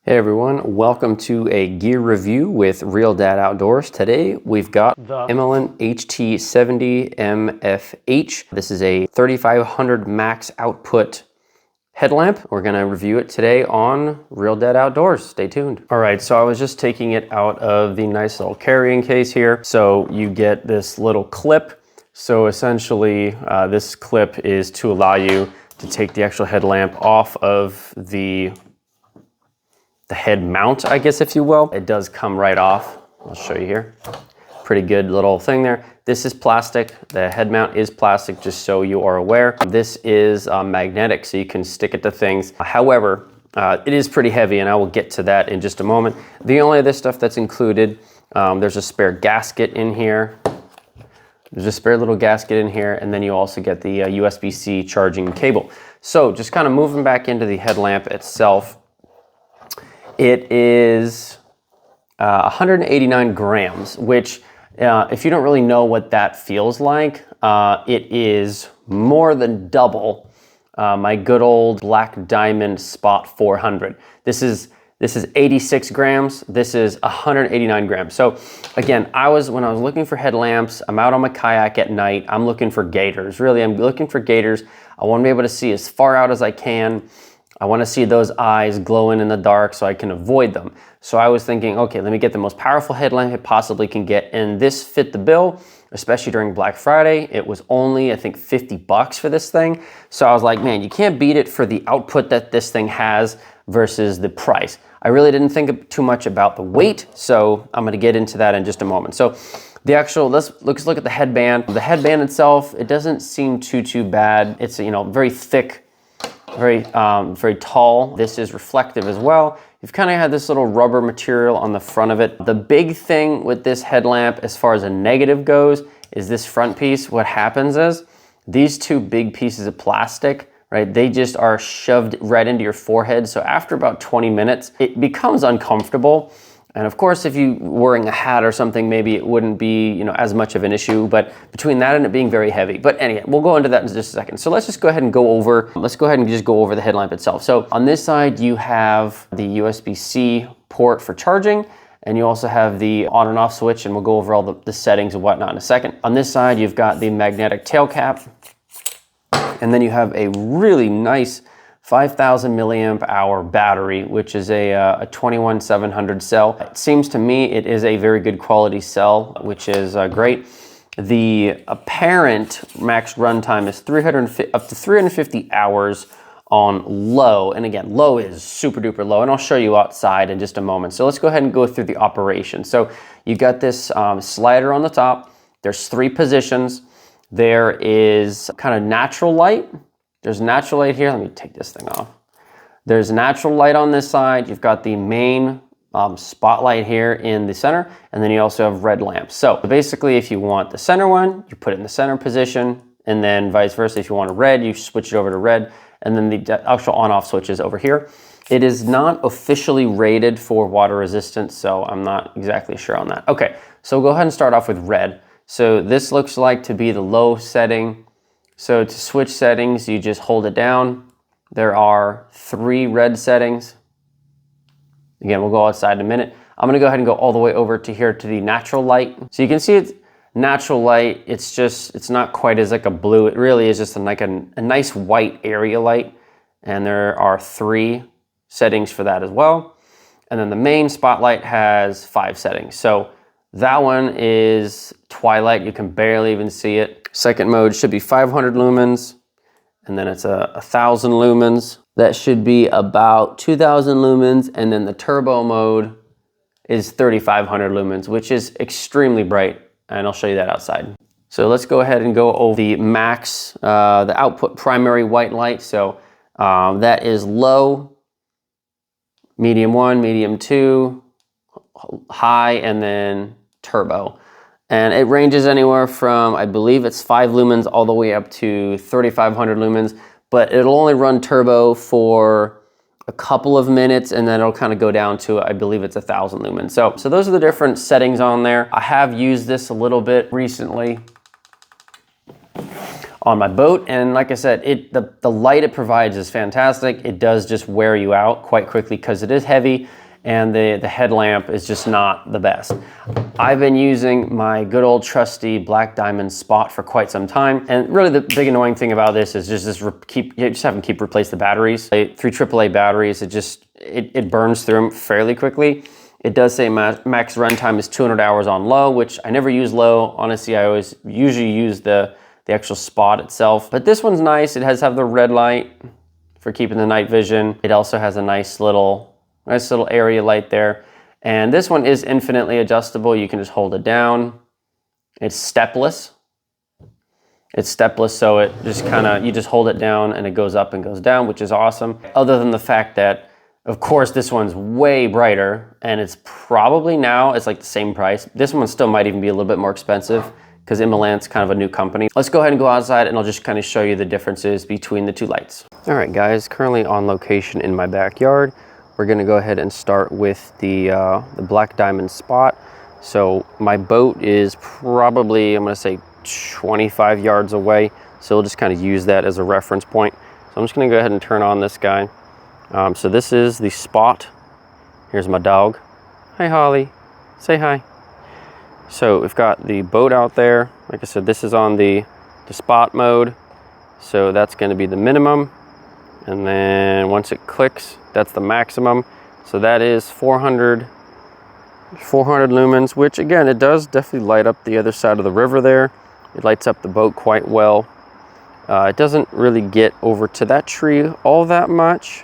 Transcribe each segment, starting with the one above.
Hey everyone, welcome to a gear review with Real Dad Outdoors. Today we've got the Imalent HT70 MFH. This is a 3500 max output headlamp. We're gonna review it today on Real Dad Outdoors. Stay tuned. All right, so I was just taking it out of the nice little carrying case here. So you get this little clip. So essentially this clip is to allow you to take the actual headlamp off of the head mount, I guess, if you will. It does come right off. I'll show you here. Pretty good little thing there. This is plastic. The head mount is plastic, just so you are aware. This is magnetic, so you can stick it to things. However, it is pretty heavy, and I will get to that in just a moment. The only other stuff that's included, there's a spare gasket in here. There's a spare little gasket in here, and then you also get the USB-C charging cable. So just kind of moving back into the headlamp itself, it is 189 grams, which if you don't really know what that feels like, it is more than double my good old Black Diamond Spot 400. This is 86 grams. This is 189 grams. So again, when I was looking for headlamps, I'm out on my kayak at night. I'm looking for gators. Really, I'm looking for gators. I want to be able to see as far out as I can. I want to see those eyes glowing in the dark so I can avoid them. So I was thinking, okay, let me get the most powerful headlamp it possibly can get, and this fit the bill, especially during Black Friday. It was only, I think, 50 bucks for this thing. So I was like, man, you can't beat it for the output that this thing has versus the price. I really didn't think too much about the weight, so I'm going to get into that in just a moment. So the actual, let's look at the headband. The headband itself, it doesn't seem too bad. It's, very thick, very tall. This is reflective as well. You've kind of had this little rubber material on the front of it. The big thing with this headlamp, as far as a negative goes, is this front piece. What happens is these two big pieces of plastic, right, they just are shoved right into your forehead. So after about 20 minutes, it becomes uncomfortable. And of course, if you were wearing a hat or something, maybe it wouldn't be, as much of an issue, but between that and it being very heavy. But anyway, we'll go into that in just a second. So let's just go ahead and go over the headlamp itself. So on this side, you have the USB-C port for charging, and you also have the on and off switch, and we'll go over all the settings and whatnot in a second. On this side, you've got the magnetic tail cap, and then you have a really nice 5,000 milliamp hour battery, which is a 21700 cell. It seems to me it is a very good quality cell, which is great. The apparent max runtime is up to 350 hours on low. And again, low is super duper low, and I'll show you outside in just a moment. So let's go ahead and go through the operation. So you got this slider on the top. There's 3 positions. There is kind of natural light. There's natural light here. Let me take this thing off. There's natural light on this side. You've got the main spotlight here in the center, and then you also have red lamps. So basically, if you want the center one, you put it in the center position, and then vice versa. If you want a red, you switch it over to red, and then the actual on-off switch is over here. It is not officially rated for water resistance, so I'm not exactly sure on that. Okay, so we'll go ahead and start off with red. So this looks like to be the low setting. So to switch settings, you just hold it down. There are 3 red settings. Again, we'll go outside in a minute. I'm gonna go ahead and go all the way over to here to the natural light. So you can see it's natural light. It's not quite as like a blue. It really is just like a nice white area light. And there are 3 settings for that as well. And then the main spotlight has 5 settings. So that one is twilight. You can barely even see it. Second mode should be 500 lumens, and then it's 1,000 lumens. That should be about 2,000 lumens, and then the turbo mode is 3,500 lumens, which is extremely bright, and I'll show you that outside. So let's go ahead and go over the max, the output primary white light. So that is low, medium 1, medium 2, high, and then turbo. And it ranges anywhere from, I believe it's 5 lumens all the way up to 3,500 lumens, but it'll only run turbo for a couple of minutes, and then it'll kind of go down to, I believe it's 1,000 lumens. So those are the different settings on there. I have used this a little bit recently. on my boat. And like I said, the light it provides is fantastic. It does just wear you out quite quickly because it is heavy, and the headlamp is just not the best. I've been using my good old trusty black diamond spot for quite some time, and really the big annoying thing about this is just you just have them keep replace the batteries. 3 AAA batteries, it burns through them fairly quickly. It does say max runtime is 200 hours on low, which I never use low. Honestly, I always usually use the actual spot itself. But this one's nice. It has the red light for keeping the night vision. It also has a nice little area light there. And this one is infinitely adjustable. You can just hold it down. It's stepless. So it just you just hold it down and it goes up and goes down, which is awesome. Other than the fact that, of course, this one's way brighter, and it's probably now, it's like the same price. This one still might even be a little bit more expensive because Imalent's kind of a new company. Let's go ahead and go outside and I'll just kind of show you the differences between the two lights. All right, guys, currently on location in my backyard. We're gonna go ahead and start with the black diamond spot. So my boat is probably, I'm gonna say 25 yards away. So we'll just kind of use that as a reference point. So I'm just gonna go ahead and turn on this guy. So this is the spot. Here's my dog. Hi, Holly. Say hi. So we've got the boat out there. Like I said, this is on the spot mode. So that's going to be the minimum. And then once it clicks, that's the maximum. So that is 400 lumens, which again, it does definitely light up the other side of the river there. It lights up the boat quite well. It doesn't really get over to that tree all that much.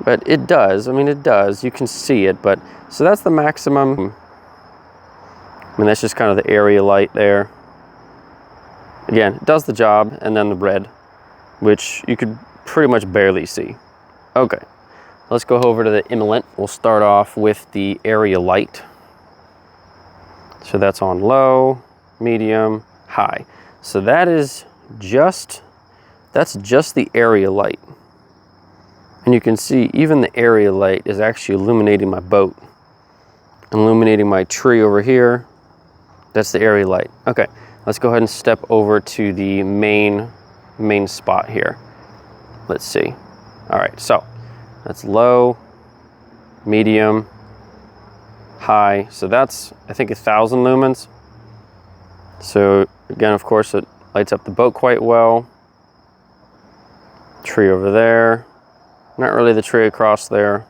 But it does, I mean, it does, you can see it, but, so that's the maximum. I mean, that's just kind of the area light there. Again, it does the job, and then the red, which you could pretty much barely see. Okay, let's go over to the Imalent. We'll start off with the area light. So that's on low, medium, high. So that's just the area light. And you can see even the area light is actually illuminating my boat, illuminating my tree over here. That's the area light. Okay, let's go ahead and step over to the main spot here. Let's see. All right, so that's low, medium, high. So that's, I think, 1,000 lumens. So again, of course, it lights up the boat quite well. Tree over there. Not really the tree across there.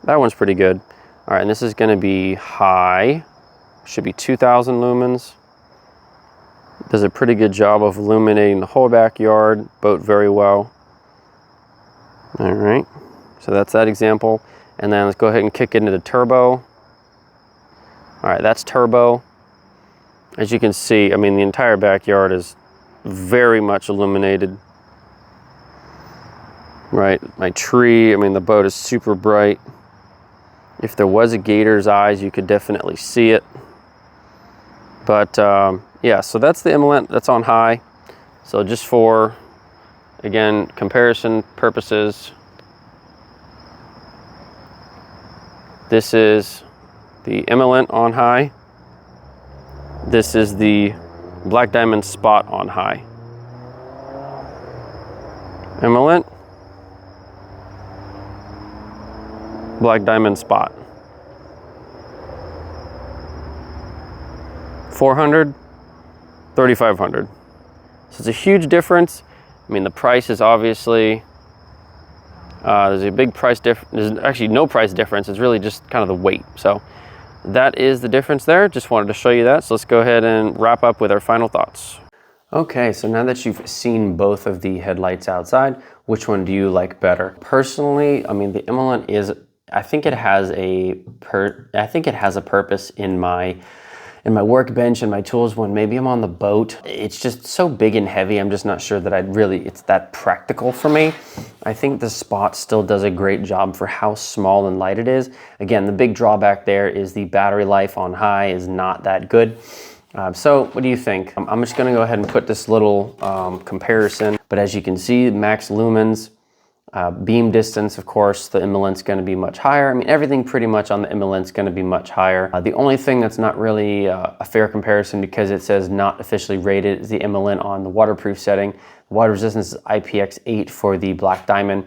That one's pretty good. All right, and this is going to be high. Should be 2,000 lumens. Does a pretty good job of illuminating the whole backyard, boat very well. All right, so that's that example. And then let's go ahead and kick into the turbo. All right, that's turbo. As you can see, I mean, the entire backyard is very much illuminated. Right, my tree, I mean, the boat is super bright. If there was a gator's eyes, you could definitely see it. But yeah, so that's the Imalent, that's on high. So just for, again, comparison purposes, this is the Imalent on high. This is the black diamond spot on high. Imalent, black diamond spot. 400, 3,500. So it's a huge difference. I mean, the price is obviously, there's a big price difference. There's actually no price difference. It's really just kind of the weight. So that is the difference there. Just wanted to show you that. So let's go ahead and wrap up with our final thoughts. Okay, so now that you've seen both of the headlights outside, which one do you like better? Personally, I mean, the Imalent is, I think it has a purpose in my workbench and my tools when maybe I'm on the boat. It's just so big and heavy. I'm just not sure that it's that practical for me. I think the Spot still does a great job for how small and light it is. Again, the big drawback there is the battery life on high is not that good. So what do you think? I'm just gonna go ahead and put this little comparison, but as you can see, max lumens, Beam distance, of course, the Imalent's going to be much higher. I mean, everything pretty much on the Imalent's going to be much higher. The only thing that's not really a fair comparison, because it says not officially rated, is the Imalent on the waterproof setting. The water resistance is IPX8 for the Black Diamond.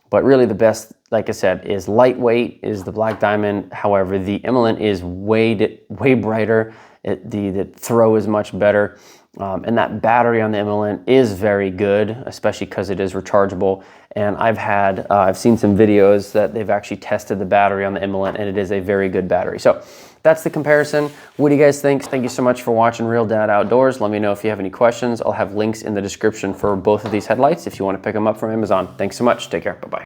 But really the best, like I said, is lightweight, is the Black Diamond. However, the Imalent is way brighter. The throw is much better. And that battery on the Imalent is very good, especially because it is rechargeable. And I've seen some videos that they've actually tested the battery on the Imalent, and it is a very good battery. So that's the comparison. What do you guys think? Thank you so much for watching Real Dad Outdoors. Let me know if you have any questions. I'll have links in the description for both of these headlights if you want to pick them up from Amazon. Thanks so much. Take care. Bye-bye.